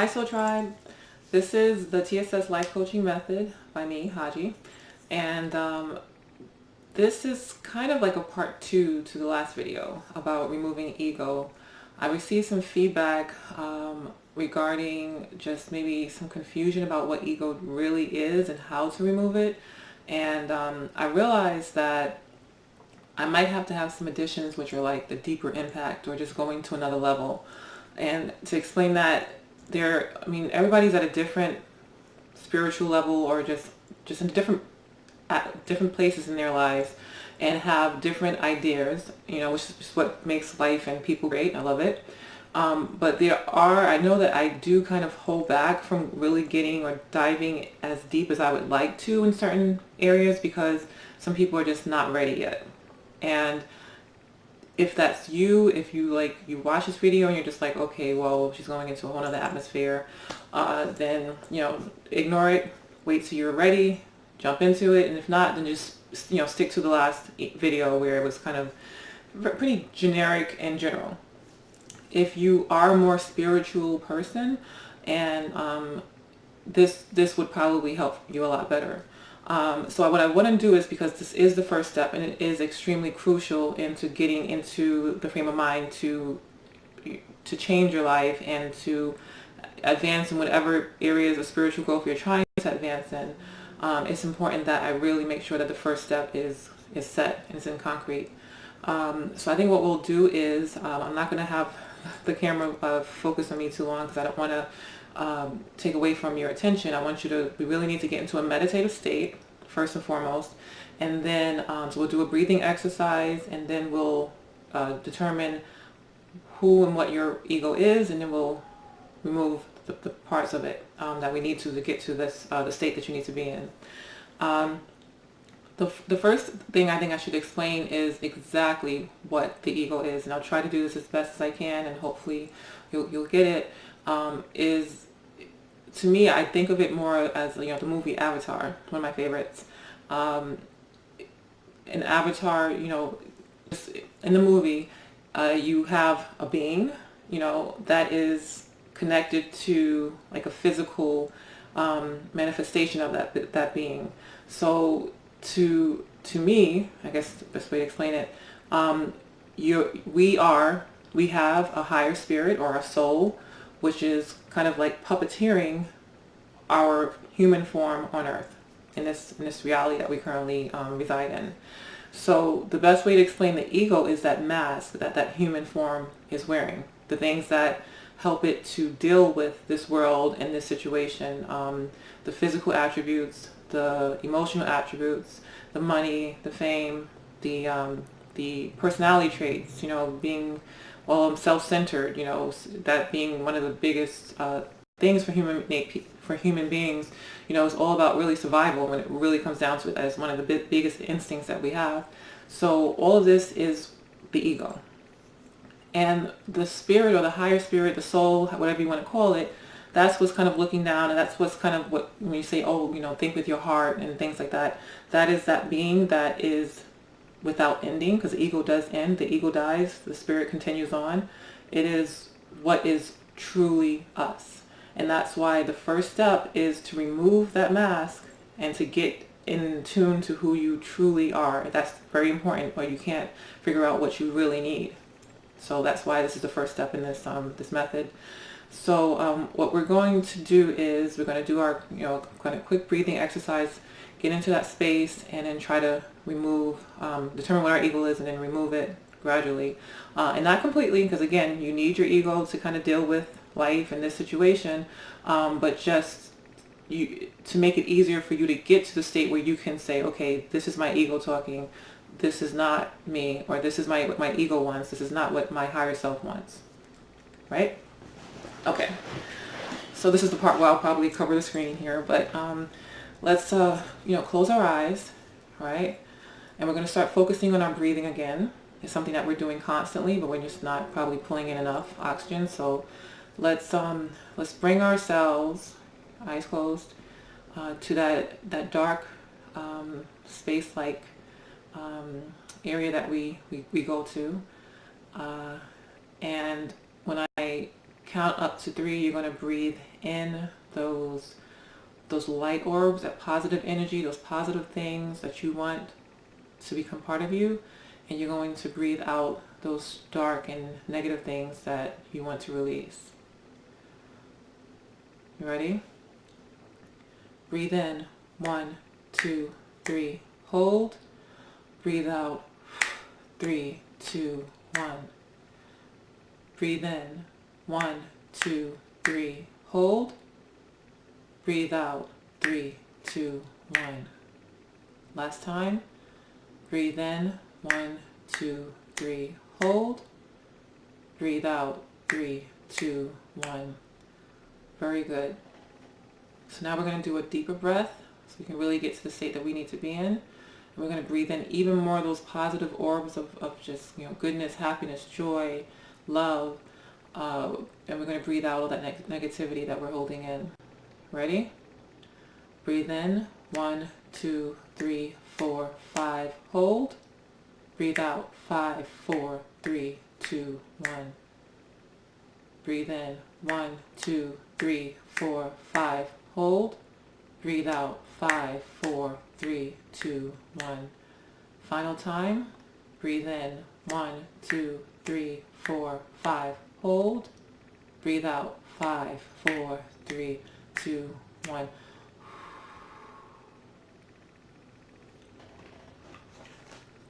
Hi Soul Tribe. This is the TSS Life Coaching Method by me, Haji. And this is kind of like a part 2 to the last video about removing ego. I received some feedback regarding just maybe some confusion about what ego really is and how to remove it. And I realized that I might have to have some additions which are like the deeper impact or just going to another level. And to explain that, everybody's at a different spiritual level or just in different places in their lives and have different ideas, which is what makes life and people great. I love it. But I know that I do kind of hold back from really getting or diving as deep as I would like to in certain areas because some people are just not ready yet. And if that's you, if you watch this video and you're just like, okay, well, she's going into a whole other atmosphere, then, ignore it, wait till you're ready, jump into it. And if not, then just, stick to the last video where it was kind of pretty generic and general. If you are a more spiritual person, and this would probably help you a lot better. So what I want to do is, because this is the first step and it is extremely crucial into getting into the frame of mind to change your life and to advance in whatever areas of spiritual growth you're trying to advance in, it's important that I really make sure that the first step is set and is in concrete. So I think what we'll do is, I'm not going to have the camera focus on me too long because I don't want to take away from your attention. We really need to get into a meditative state first and foremost, and then so we'll do a breathing exercise, and then we'll determine who and what your ego is, and then we'll remove the parts of it that we need to get to this the state that you need to be in. The first thing I think I should explain is exactly what the ego is, and I'll try to do this as best as I can, and hopefully you'll get it. To me, I think of it more as, the movie Avatar, one of my favorites. In Avatar, in the movie, you have a being, that is connected to like a physical manifestation of that being. So to me, I guess the best way to explain it, we have a higher spirit or a soul, which is kind of like puppeteering our human form on Earth in this reality that we currently reside in. So the best way to explain the ego is that mask that human form is wearing, the things that help it to deal with this world and this situation, the physical attributes, the emotional attributes, the money, the fame, the personality traits, being self-centered, that being one of the biggest things for human beings, it's all about really survival when it really comes down to it. That is one of the biggest instincts that we have. So all of this is the ego. And the spirit, or the higher spirit, the soul, whatever you want to call it, that's what's kind of looking down, and that's what's kind of what, when you say, think with your heart and things like that, that is that being that is without ending, because the ego does end, the ego dies, the spirit continues on. It is what is truly us. And that's why the first step is to remove that mask and to get in tune to who you truly are. That's very important, or you can't figure out what you really need. So that's why this is the first step in this method. So what we're going to do is we're going to do our kind of quick breathing exercise, get into that space, and then try to remove, determine what our ego is, and then remove it gradually, and not completely, because again, you need your ego to kind of deal with life in this situation, but just to make it easier for you to get to the state where you can say, okay, this is my ego talking, this is not me, or this is what my ego wants, this is not what my higher self wants, right? Okay, so this is the part where I'll probably cover the screen here, but let's close our eyes, right? And we're going to start focusing on our breathing again. It's something that we're doing constantly, but we're just not probably pulling in enough oxygen. So let's bring ourselves, eyes closed, to that dark space-like area that we go to, and when I Count up to 3. You're going to breathe in those light orbs, that positive energy, those positive things that you want to become part of you. And you're going to breathe out those dark and negative things that you want to release. You ready? Breathe in. 1, 2, 3. Hold. Breathe out. 3, 2, 1. Breathe in. 1, 2, 3. Hold. Breathe out. 3, 2, 1. Last time. Breathe in. 1, 2, 3. Hold. Breathe out. 3, 2, 1. Very good. So now we're going to do a deeper breath so we can really get to the state that we need to be in. And we're going to breathe in even more of those positive orbs of just, goodness, happiness, joy, love. And we're going to breathe out all that negativity that we're holding in. Ready? Breathe in. 1, 2, 3, 4, 5. Hold. Breathe out. 5, 4, 3, 2, 1. Breathe in. 1, 2, 3, 4, 5. Hold. Breathe out. 5, 4, 3, 2, 1. Final time. Breathe in. 1, 2, 3, 4, 5. Hold. Breathe out. 5, 4, 3, 2, 1.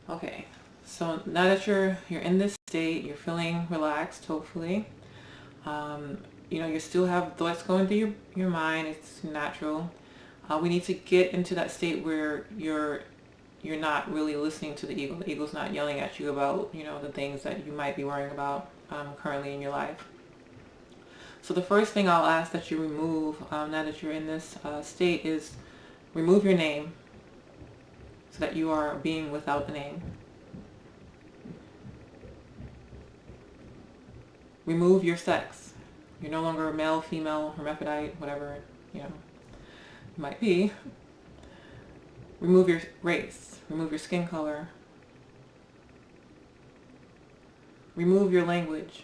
Okay, so now that you're in this state, you're feeling relaxed, hopefully. You still have thoughts going through your mind. It's natural. We need to get into that state where you're not really listening to the ego. The ego's not yelling at you about, the things that you might be worrying about currently in your life. So the first thing I'll ask that you remove now that you're in this state is remove your name so that you are a being without a name. Remove your sex. You're no longer male, female, hermaphrodite, whatever, you might be. Remove your race. Remove your skin color. Remove your language.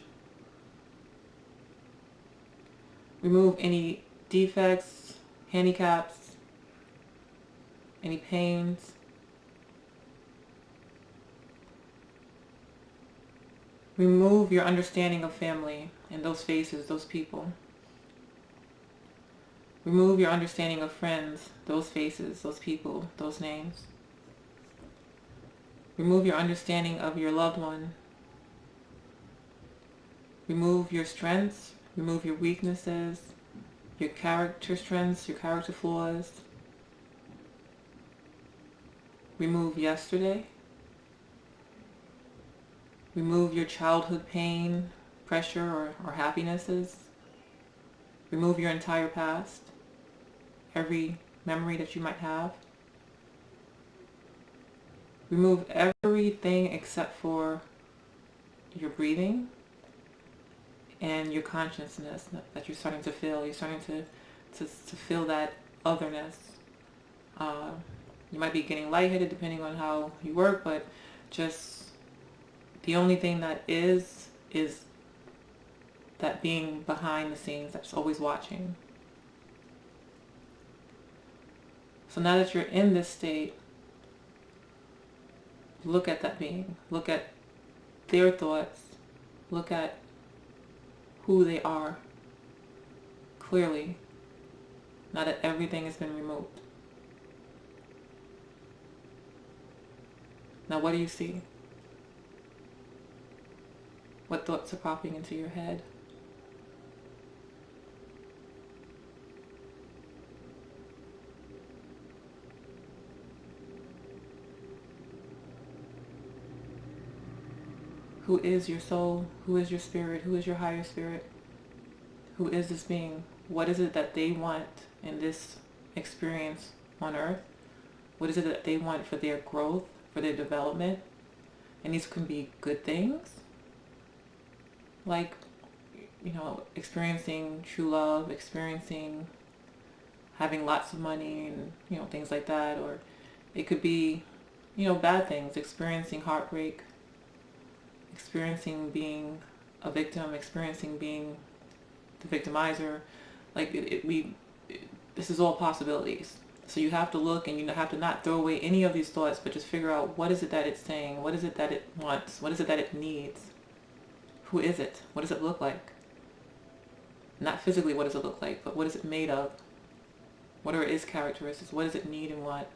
Remove any defects, handicaps, any pains. Remove your understanding of family and those faces, those people. Remove your understanding of friends, those faces, those people, those names. Remove your understanding of your loved one. Remove your strengths, remove your weaknesses, your character strengths, your character flaws. Remove yesterday. Remove your childhood pain, pressure, or happinesses. Remove your entire past, every memory that you might have. Remove everything except for your breathing and your consciousness that you're starting to feel. You're starting to feel that otherness. You might be getting lightheaded depending on how you work, but just the only thing that is that being behind the scenes that's always watching. So now that you're in this state, look at that being. Look at their thoughts. Look at who they are clearly, now that everything has been removed. Now what do you see? What thoughts are popping into your head? Who is your soul? Who is your spirit? Who is your higher spirit? Who is this being? What is it that they want in this experience on earth? What is it that they want for their growth, for their development? And these can be good things, like, experiencing true love, experiencing having lots of money and, things like that. Or it could be, bad things, experiencing heartbreak, experiencing being a victim, experiencing being the victimizer. Like this is all possibilities. So you have to look, and you have to not throw away any of these thoughts, but just figure out, what is it that it's saying? What is it that it wants? What is it that it needs? Who is it? What does it look like? Not physically, what does it look like, but what is it made of? What are its characteristics? What does it need and want?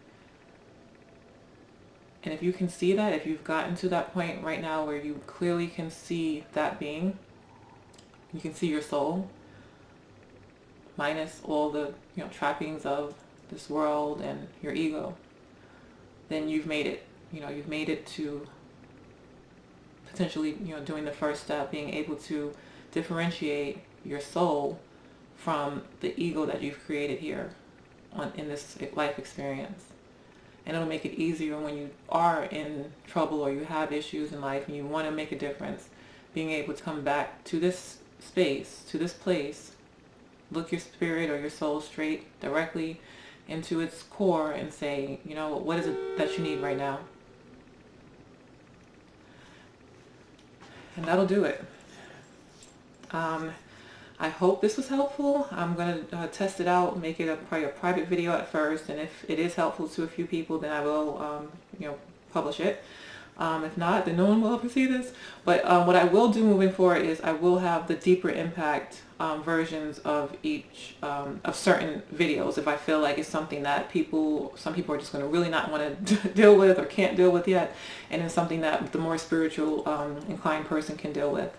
And if you can see that, if you've gotten to that point right now where you clearly can see that being, you can see your soul, minus all the trappings of this world and your ego, then you've made it. You've made it to potentially doing the first step, being able to differentiate your soul from the ego that you've created here in this life experience. And it'll make it easier when you are in trouble or you have issues in life and you want to make a difference, being able to come back to this space, to this place, look your spirit or your soul straight directly into its core and say, what is it that you need right now? And that'll do it. I hope this was helpful. I'm going to test it out, make it probably a private video at first, and if it is helpful to a few people, then I will publish it. If not, then no one will ever see this. But what I will do moving forward is I will have the deeper impact versions of each of certain videos if I feel like it's something that some people are just going to really not want to deal with or can't deal with yet, and it's something that the more spiritual inclined person can deal with.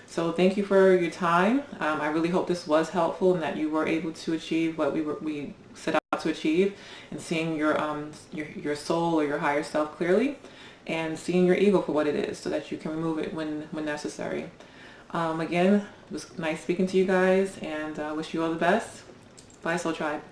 So thank you for your time. I really hope this was helpful and that you were able to achieve what we set out to achieve, and seeing your soul or your higher self clearly, and seeing your ego for what it is, so that you can remove it when necessary. Again, it was nice speaking to you guys, and I wish you all the best. Bye, Soul Tribe.